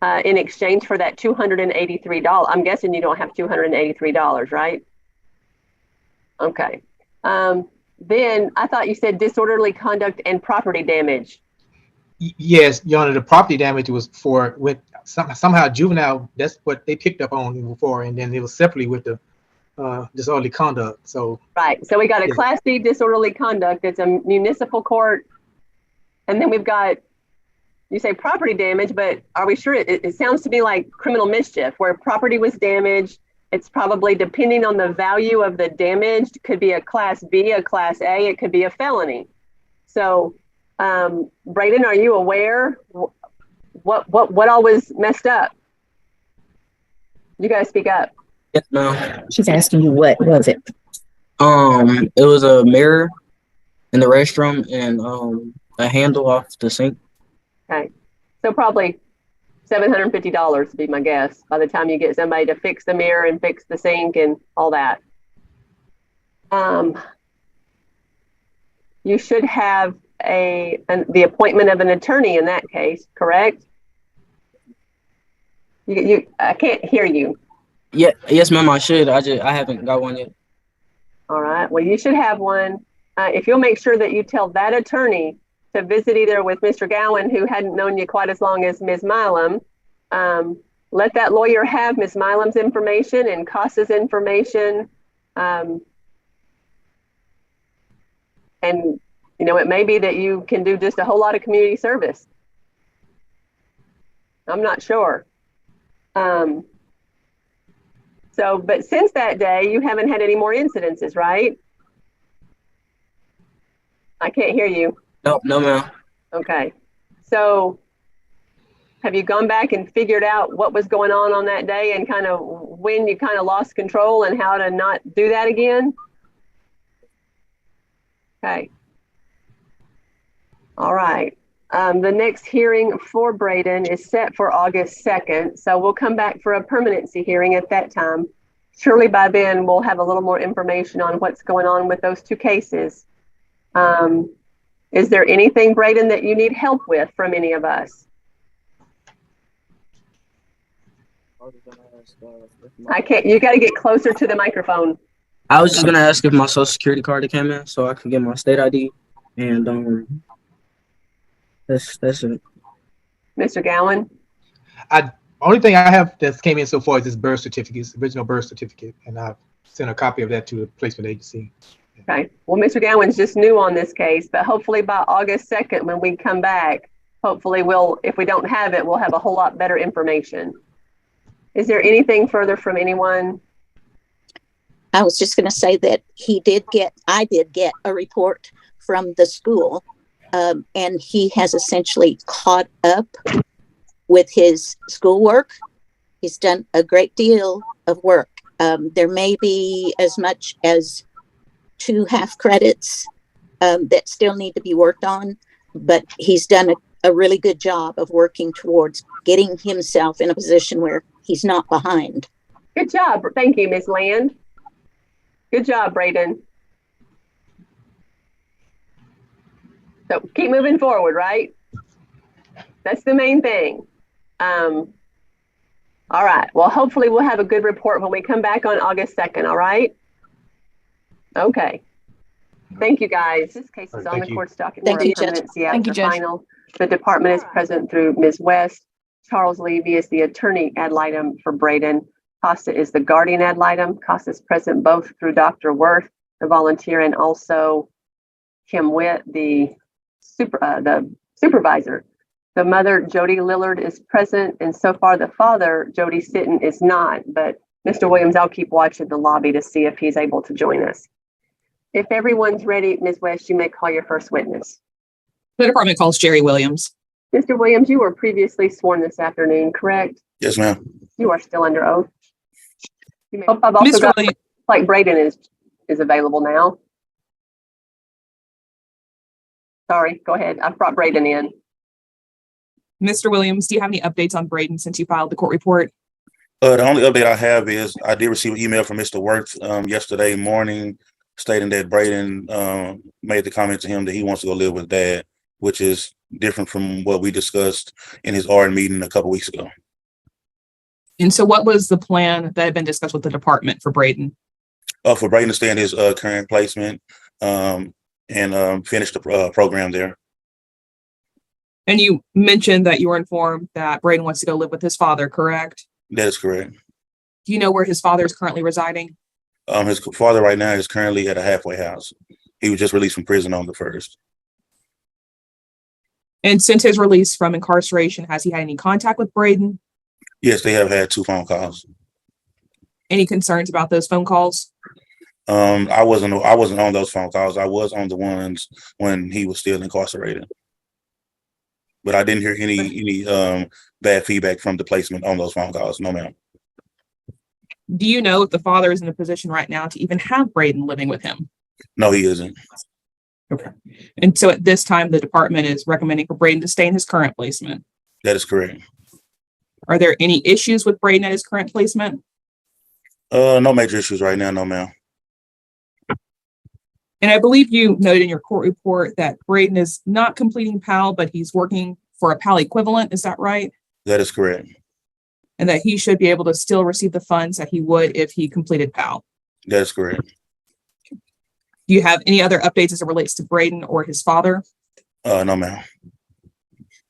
in exchange for that $283. I'm guessing you don't have $283, right? Okay. Then I thought you said disorderly conduct and property damage. Yes, Your Honor, the property damage was for somehow juvenile. That's what they picked up on before, and then it was separately with the disorderly conduct. So right. So we got a Class C disorderly conduct. It's a municipal court, and then we've got, you say property damage, but are we sure? It sounds to me like criminal mischief, where property was damaged. It's probably, depending on the value of the damaged, could be a Class B, a Class A, it could be a felony. So, Braden, are you aware what all was messed up? You gotta speak up. Yes, ma'am. She's asking you, what was it? It was a mirror in the restroom and a handle off the sink. Okay, so probably $750 would be my guess by the time you get somebody to fix the mirror and fix the sink and all that. You should have the appointment of an attorney in that case, correct? I can't hear you. Yeah, yes, ma'am. I should. I haven't got one yet. All right. Well, you should have one. If you'll make sure that you tell that attorney to visit either with Mr. Gowan, who hadn't known you quite as long as Ms. Milam, let that lawyer have Ms. Milam's information and Costa's information. And, you know, it may be that you can do just a whole lot of community service. I'm not sure. But since that day, you haven't had any more incidences, right? I can't hear you. No, ma'am. Okay. So have you gone back and figured out what was going on that day and kind of when you kind of lost control and how to not do that again? Okay. All right. The next hearing for Braden is set for August 2nd. So we'll come back for a permanency hearing at that time. Surely by then we'll have a little more information on what's going on with those two cases. Is there anything, Braden, that you need help with from any of us? I can't, you got to get closer to the microphone. I was just gonna ask if my social security card came in so I could get my state ID, and that's it. Mr. Gowan? Only thing I have that came in so far is this birth certificate, original birth certificate, and I've sent a copy of that to the placement agency. Okay. Well, Mr. Gowan's just new on this case, but hopefully by August 2nd, when we come back, hopefully if we don't have it, we'll have a whole lot better information. Is there anything further from anyone? I was just going to say that I did get a report from the school, and he has essentially caught up with his schoolwork. He's done a great deal of work. There may be as much as 2 half credits that still need to be worked on, but he's done a really good job of working towards getting himself in a position where he's not behind. Good job. Thank you, Ms. Land. Good job, Braden. So keep moving forward, right? That's the main thing. All right. Well, hopefully we'll have a good report when we come back on August 2nd. All right. Okay. Thank you, guys. This case is on the court's docket. Thank you, Judge. Thank you, Judge. Final. The department is present through Ms. West. Charles Levy is the attorney ad litem for Braden. Costa is the guardian ad litem. Costa is present both through Dr. Worth, the volunteer, and also Kim Witt, the supervisor. The mother, Jody Lillard, is present, and so far the father, Jody Sitton, is not. But Mr. Williams, I'll keep watching the lobby to see if he's able to join us. If everyone's ready, Ms. West, you may call your first witness. The department calls Jerry Williams. Mr. Williams, you were previously sworn this afternoon, correct? Yes, ma'am. You are still under oath. I've also Mr. got, Williams, like Braden is available now. Sorry, go ahead. I've brought Braden in. Mr. Williams, do you have any updates on Braden since you filed the court report? The only update I have is I did receive an email from Mr. Worth yesterday morning stating that Braden made the comment to him that he wants to go live with Dad, which is different from what we discussed in his RN meeting a couple weeks ago. And so what was the plan that had been discussed with the department for Braden? For Braden to stay in his current placement and finish the program there. And you mentioned that you were informed that Braden wants to go live with his father, correct? That is correct. Do you know where his father is currently residing? His father right now is currently at a halfway house. He was just released from prison on the 1st. And since his release from incarceration, has he had any contact with Braden? Yes, they have had 2 phone calls. Any concerns about those phone calls? I wasn't on those phone calls. I was on the ones when he was still incarcerated. But I didn't hear any bad feedback from the placement on those phone calls. No, ma'am. Do you know if the father is in a position right now to even have Braden living with him? No, he isn't. Okay. And so at this time, the department is recommending for Braden to stay in his current placement. That is correct. Are there any issues with Braden at his current placement? No major issues right now. No, ma'am. And I believe you noted in your court report that Braden is not completing PAL, but he's working for a PAL equivalent. Is that right? That is correct. And that he should be able to still receive the funds that he would if he completed PAL. That is correct. Do you have any other updates as it relates to Braden or his father? No, ma'am.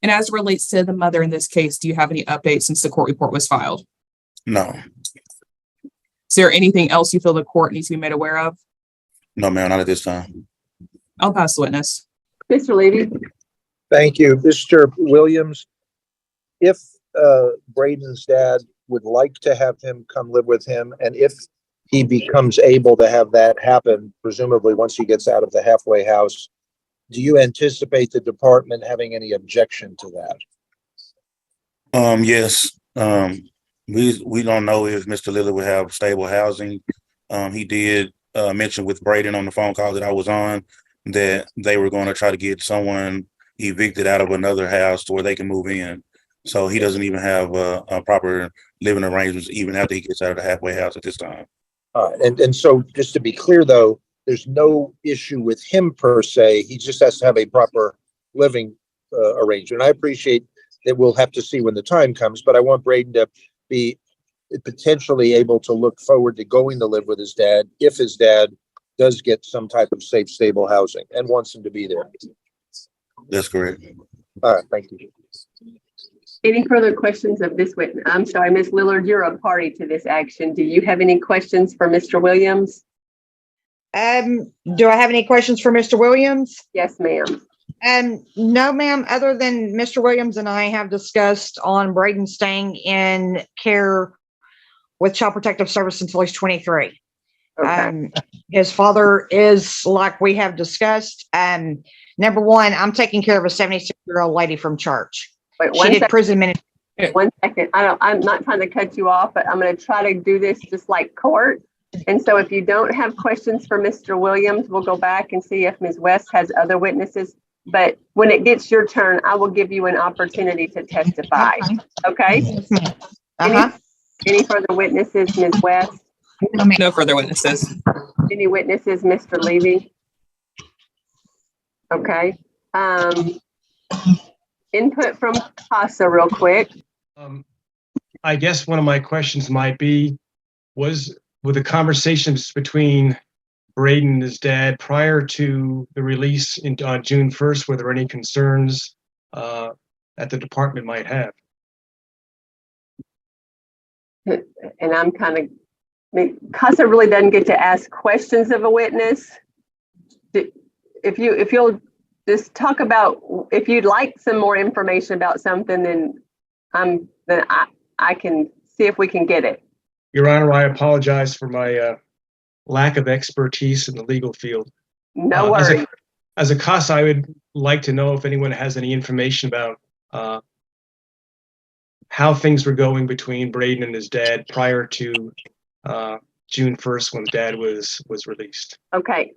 And as it relates to the mother in this case, do you have any updates since the court report was filed? No. Is there anything else you feel the court needs to be made aware of? No, ma'am, not at this time. I'll pass the witness. Mr. Levy? Thank you, Mr. Williams. If Braden's dad would like to have him come live with him, and if he becomes able to have that happen, presumably once he gets out of the halfway house, do you anticipate the department having any objection to that? Yes. We don't know if Mr. Lillard would have stable housing. He did mention with Braden on the phone call that I was on that they were going to try to get someone evicted out of another house to where they can move in. So he doesn't even have a proper living arrangements even after he gets out of the halfway house at this time. And so just to be clear though, there's no issue with him per se. He just has to have a proper living arrangement. I appreciate that we'll have to see when the time comes, but I want Braden to be potentially able to look forward to going to live with his dad if his dad does get some type of safe, stable housing and wants him to be there. That's correct. All right, thank you. Any further questions of this witness? I'm sorry, Ms. Lillard, you're a party to this action. Do you have any questions for Mr. Williams? Do I have any questions for Mr. Williams? Yes, ma'am. No, ma'am, other than Mr. Williams and I have discussed on Braden staying in care with Child Protective Service until he's 23. Okay. His father is, like we have discussed, number one, I'm taking care of a 76-year-old lady from church. Wait, she did prison ministry. 1 second. I'm not trying to cut you off, but I'm going to try to do this just like court. And so if you don't have questions for Mr. Williams, we'll go back and see if Ms. West has other witnesses. But when it gets your turn, I will give you an opportunity to testify. Okay? Any further witnesses, Ms. West? No further witnesses. Any witnesses, Mr. Levy? Okay. Input from CASA real quick. I guess one of my questions might be, with the conversations between Braden and his dad prior to the release on June 1st, were there any concerns that the department might have? And I'm kind of, CASA really doesn't get to ask questions of a witness. If you'll just talk about, if you'd like some more information about something, then I can see if we can get it. Your Honor, I apologize for my lack of expertise in the legal field. No worries. As a CASA, I would like to know if anyone has any information about how things were going between Braden and his dad prior to June 1st when dad was released. Okay.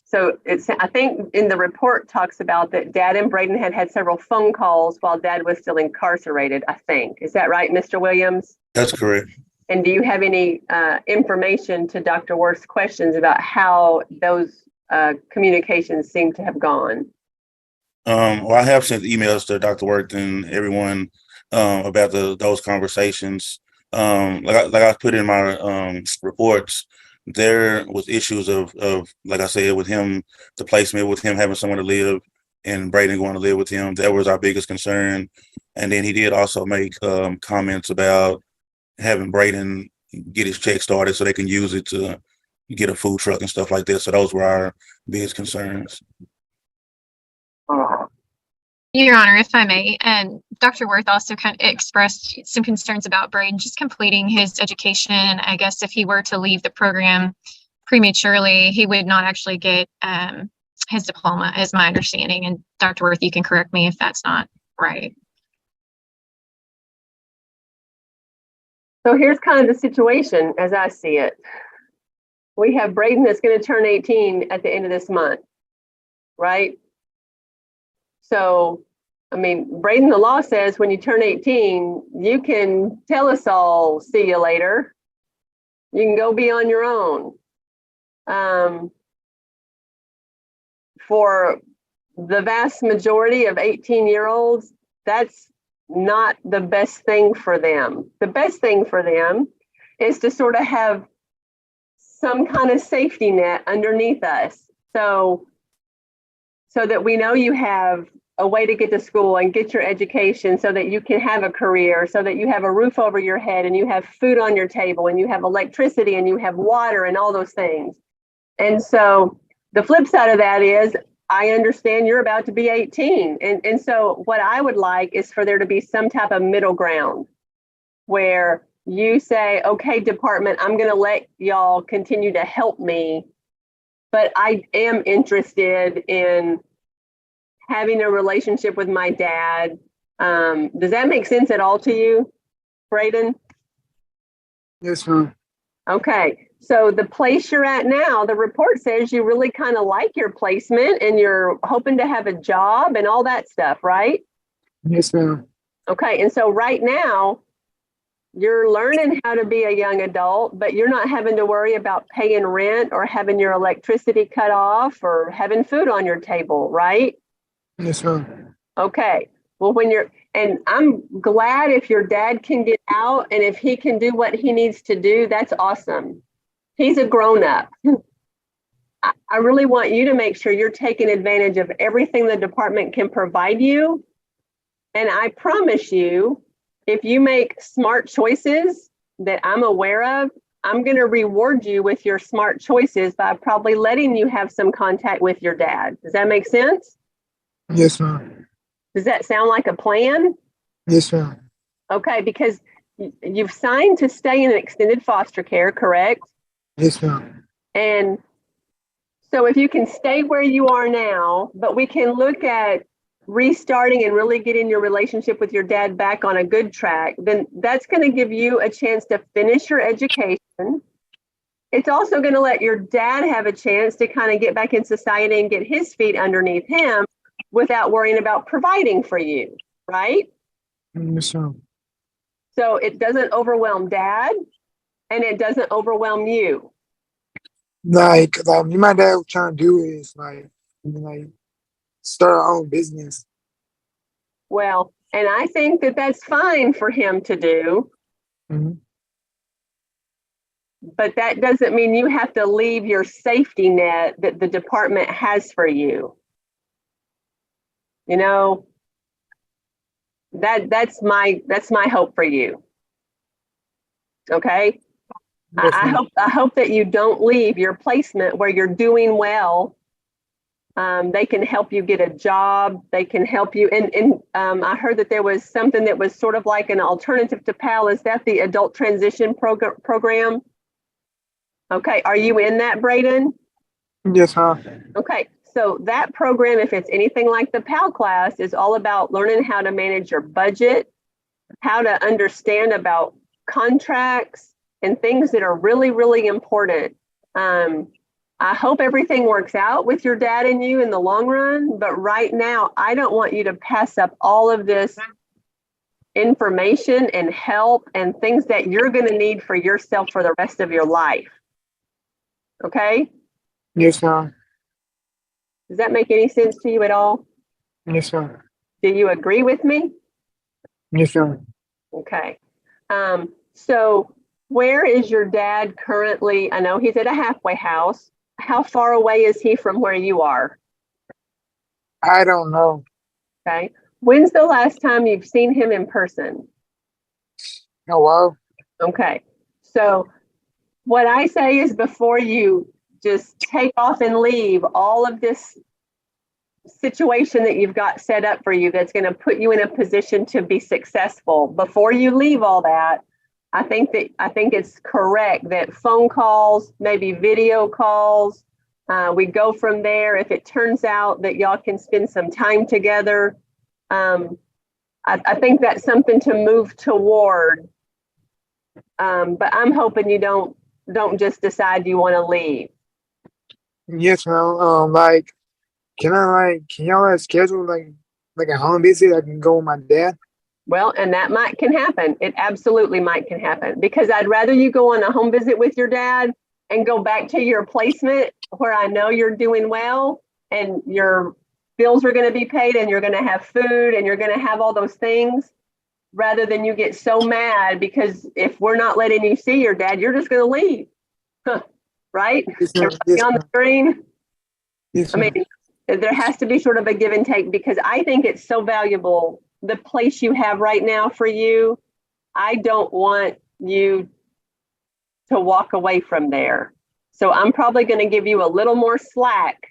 So I think in the report talks about that dad and Braden had several phone calls while dad was still incarcerated, I think. Is that right, Mr. Williams? That's correct. And do you have any information to Dr. Worth's questions about how those communications seem to have gone? Well, I have sent emails to Dr. Worth and everyone about those conversations. Like I put in my reports, there was issues of like I said, with him, the placement, with him having somewhere to live and Braden going to live with him. That was our biggest concern. And then he did also make comments about having Braden get his check started so they can use it to get a food truck and stuff like that. So those were our biggest concerns. Your Honor, if I may, and Dr. Worth also kind of expressed some concerns about Braden just completing his education. I guess if he were to leave the program prematurely, he would not actually get his diploma, is my understanding. And Dr. Worth, you can correct me if that's not right. So here's kind of the situation as I see it. We have Braden that's going to turn 18 at the end of this month, right? So, I mean, Braden, the law says when you turn 18, you can tell us all, see you later. You can go be on your own. For the vast majority of 18-year-olds, that's not the best thing for them. The best thing for them is to sort of have some kind of safety net underneath us. So that we know you have a way to get to school and get your education so that you can have a career, so that you have a roof over your head and you have food on your table and you have electricity and you have water and all those things. And so the flip side of that is, I understand you're about to be 18. And so what I would like is for there to be some type of middle ground where you say, okay, department, I'm going to let y'all continue to help me, but I am interested in having a relationship with my dad. Does that make sense at all to you, Braden? Yes, ma'am. Okay. So the place you're at now, the report says you really kind of like your placement and you're hoping to have a job and all that stuff, right? Yes, ma'am. Okay. And so right now, you're learning how to be a young adult, but you're not having to worry about paying rent or having your electricity cut off or having food on your table, right? Yes, ma'am. Okay. Well, and I'm glad if your dad can get out and if he can do what he needs to do, that's awesome. He's a grown-up. I really want you to make sure you're taking advantage of everything the department can provide you. And I promise you, if you make smart choices that I'm aware of, I'm going to reward you with your smart choices by probably letting you have some contact with your dad. Does that make sense? Yes, ma'am. Does that sound like a plan? Yes, ma'am. Okay, because you've signed to stay in extended foster care, correct? Yes, ma'am. And so if you can stay where you are now, but we can look at restarting and really getting your relationship with your dad back on a good track, then that's going to give you a chance to finish your education. It's also going to let your dad have a chance to kind of get back in society and get his feet underneath him without worrying about providing for you, right? Yes, ma'am. So it doesn't overwhelm dad and it doesn't overwhelm you. Like, my dad was trying to do is like start our own business. Well, and I think that that's fine for him to do. Mm-hmm. But that doesn't mean you have to leave your safety net that the department has for you. You know, that's my hope for you. Okay. I hope that you don't leave your placement where you're doing well. They can help you get a job. They can help you. And I heard that there was something that was sort of like an alternative to PAL. Is that the adult transition program? Okay, are you in that, Braden? Yes, ma'am. Okay, so that program, if it's anything like the PAL class, is all about learning how to manage your budget, how to understand about contracts and things that are really, really important. I hope everything works out with your dad and you in the long run, but right now, I don't want you to pass up all of this information and help and things that you're going to need for yourself for the rest of your life. Okay? Yes, ma'am. Does that make any sense to you at all? Yes, ma'am. Do you agree with me? Yes, ma'am. Okay. So where is your dad currently? I know he's at a halfway house. How far away is he from where you are? I don't know. Okay. When's the last time you've seen him in person? Oh, wow. Okay. So what I say is before you just take off and leave all of this situation that you've got set up for you that's going to put you in a position to be successful, before you leave all that, I think it's correct that phone calls, maybe video calls, we go from there. If it turns out that y'all can spend some time together, I think that's something to move toward. But I'm hoping you don't just decide you want to leave. Yes, ma'am. Can y'all schedule like a home visit? I can go with my dad. Well, and that can happen. It absolutely can happen, because I'd rather you go on a home visit with your dad and go back to your placement where I know you're doing well and your bills are going to be paid and you're going to have food and you're going to have all those things, rather than you get so mad because if we're not letting you see your dad, you're just going to leave. Right? Yes, ma'am. Everybody on the screen. Yes, I mean, there has to be sort of a give and take, because I think it's so valuable. The place you have right now for you, I don't want you to walk away from there. So I'm probably going to give you a little more slack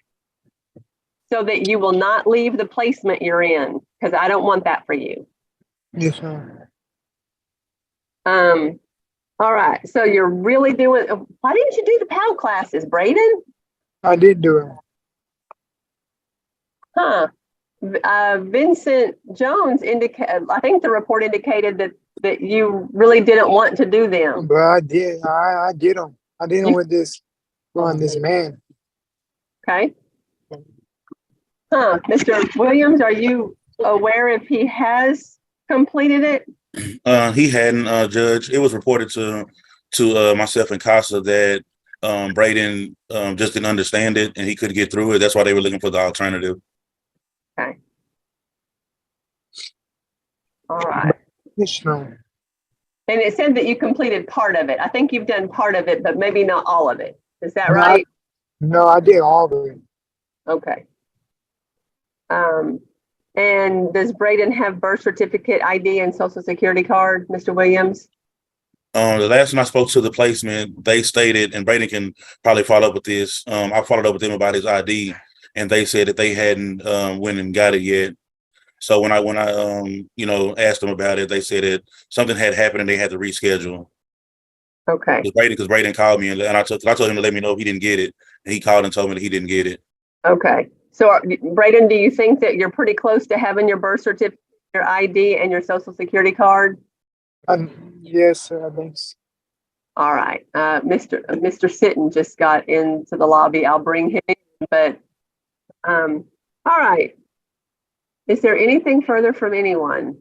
so that you will not leave the placement you're in, because I don't want that for you. Yes, ma'am. All right. So you're really doing, why didn't you do the PAL classes, Braden? I did do it. Huh. Vincent Jones I think the report indicated that you really didn't want to do them. But I did. I did them. I did them with this man. Okay. Huh. Mr. Williams, are you aware if he has completed it? He hadn't, Judge. It was reported to myself and Casa that Braden just didn't understand it and he couldn't get through it. That's why they were looking for the alternative. Okay. All right. Yes, ma'am. And it said that you completed part of it. I think you've done part of it, but maybe not all of it. Is that right? No, I did all of it. Okay. And does Braden have birth certificate, ID, and social security card, Mr. Williams? The last time I spoke to the placement, they stated, and Braden can probably follow up with this. I followed up with them about his ID, and they said that they hadn't went and got it yet. So when I asked them about it, they said that something had happened and they had to reschedule. Okay. Because Braden called me and I told him to let me know if he didn't get it, and he called and told me that he didn't get it. Okay. So Braden, do you think that you're pretty close to having your birth certificate, your ID, and your social security card? Yes, I think so. All right. Mr. Sitton just got into the lobby. I'll bring him in, but all right. Is there anything further from anyone?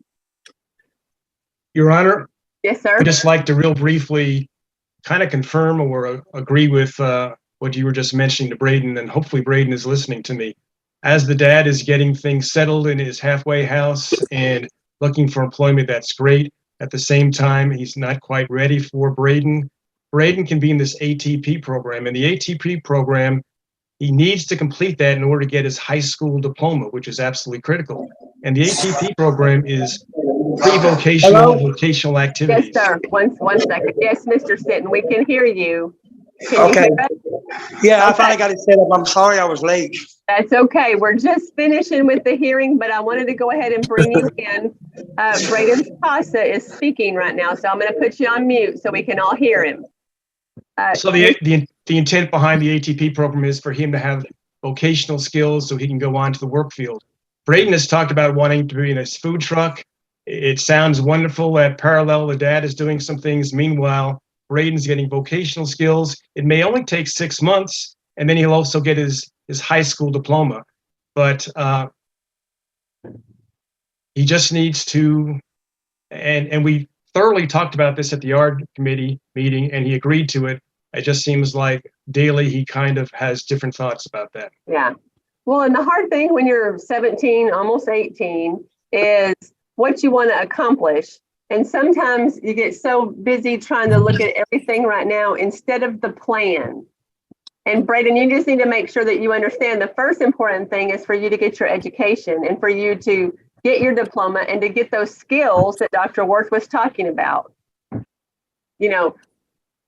Your Honor? Yes, sir. I'd just like to real briefly kind of confirm or agree with what you were just mentioning to Braden, and hopefully Braden is listening to me. As the dad is getting things settled in his halfway house and looking for employment, that's great. At the same time, he's not quite ready for Braden. Braden can be in this ATP program, and the ATP program, he needs to complete that in order to get his high school diploma, which is absolutely critical. And the ATP program is pre-vocational, vocational activities. Yes, sir. One second. Yes, Mr. Sitton, we can hear you. Okay. Yeah, I finally got it set up. I'm sorry I was late. That's okay. We're just finishing with the hearing, but I wanted to go ahead and bring you in. Braden Casa is speaking right now, so I'm going to put you on mute so we can all hear him. So the the intent behind the ATP program is for him to have vocational skills so he can go on to the work field. Braden has talked about wanting to be in a food truck. It sounds wonderful that parallel, the dad is doing some things. Meanwhile, Braden's getting vocational skills. It may only take 6 months, and then he'll also get his high school diploma. But he just needs to, and we thoroughly talked about this at the art committee meeting, and he agreed to it. It just seems like daily he kind of has different thoughts about that. Yeah. Well, and the hard thing when you're 17, almost 18, is what you want to accomplish. And sometimes you get so busy trying to look at everything right now instead of the plan. And Braden, you just need to make sure that you understand the first important thing is for you to get your education and for you to get your diploma and to get those skills that Dr. Worth was talking about. You know,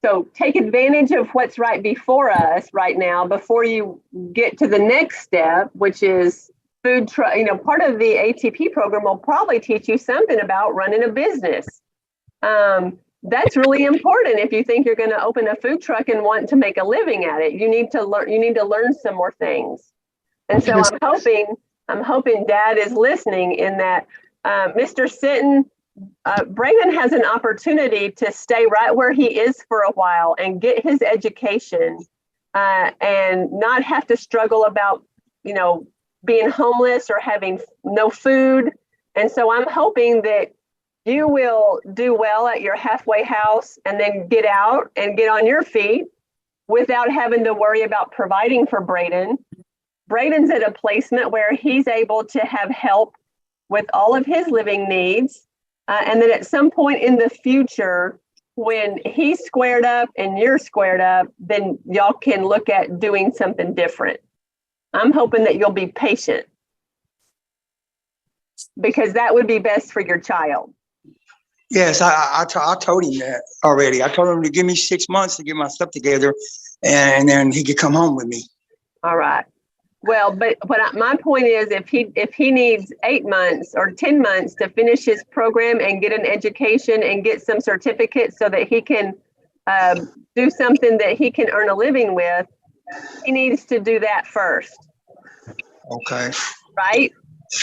so take advantage of what's right before us right now before you get to the next step, which is food truck. You know, part of the ATP program will probably teach you something about running a business. That's really important if you think you're going to open a food truck and want to make a living at it. You need to learn some more things. And so I'm hoping Dad is listening in that Mr. Sinton, Braden has an opportunity to stay right where he is for a while and get his education and not have to struggle about, you know, being homeless or having no food. And so I'm hoping that you will do well at your halfway house and then get out and get on your feet without having to worry about providing for Braden. Braden's at a placement where he's able to have help with all of his living needs. And then at some point in the future, when he's squared up and you're squared up, then y'all can look at doing something different. I'm hoping that you'll be patient because that would be best for your child. Yes, I told him that already. I told him to give me 6 months to get my stuff together, and then he could come home with me. All right. Well, but my point is, if he needs 8 months or 10 months to finish his program and get an education and get some certificates so that he can do something that he can earn a living with, he needs to do that first. Okay. Right?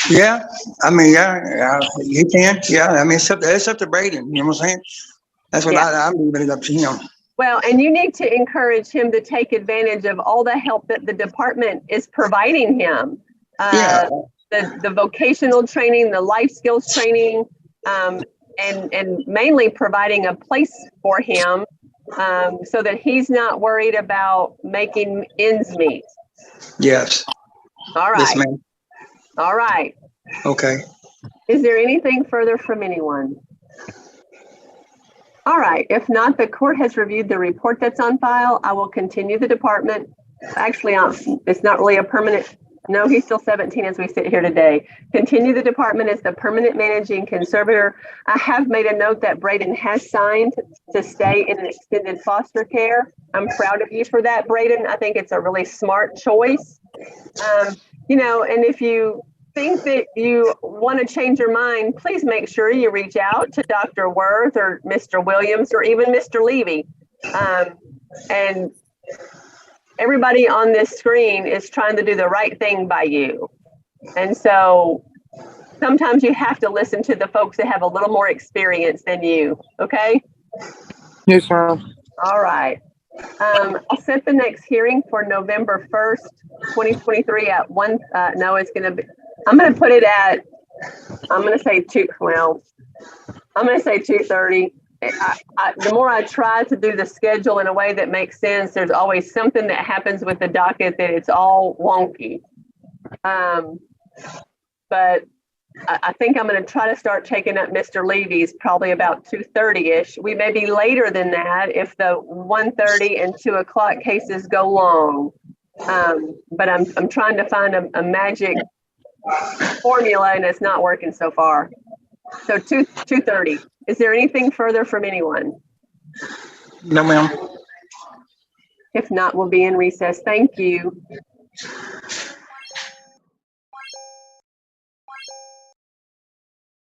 Yeah. I mean, yeah, he can. Yeah. I mean, it's up to Braden. You know what I'm saying? That's what I'm leaving it up to him. Well, and you need to encourage him to take advantage of all the help that the department is providing him. The vocational training, the life skills training, and mainly providing a place for him so that he's not worried about making ends meet. Yes. All right. Yes, ma'am. All right. Okay. Is there anything further from anyone? All right. If not, the court has reviewed the report that's on file. I will continue the department. Actually, it's not really a permanent. No, he's still 17 as we sit here today. Continue the department as the permanent managing conservator. I have made a note that Braden has signed to stay in extended foster care. I'm proud of you for that, Braden. I think it's a really smart choice. You know, and if you think that you want to change your mind, please make sure you reach out to Dr. Worth or Mr. Williams or even Mr. Levy. And everybody on this screen is trying to do the right thing by you. And so sometimes you have to listen to the folks that have a little more experience than you. Okay? Yes, ma'am. All right. I'll set the next hearing for November 1st, 2023 at I'm going to put it at, I'm going to say 2:30. The more I try to do the schedule in a way that makes sense, there's always something that happens with the docket that it's all wonky. But I think I'm going to try to start taking up Mr. Levy's probably about 2:30-ish. We may be later than that if the 1:30 and 2 o'clock cases go long. But I'm trying to find a magic formula and it's not working so far. So 2:30. Is there anything further from anyone? No, ma'am. If not, we'll be in recess. Thank you.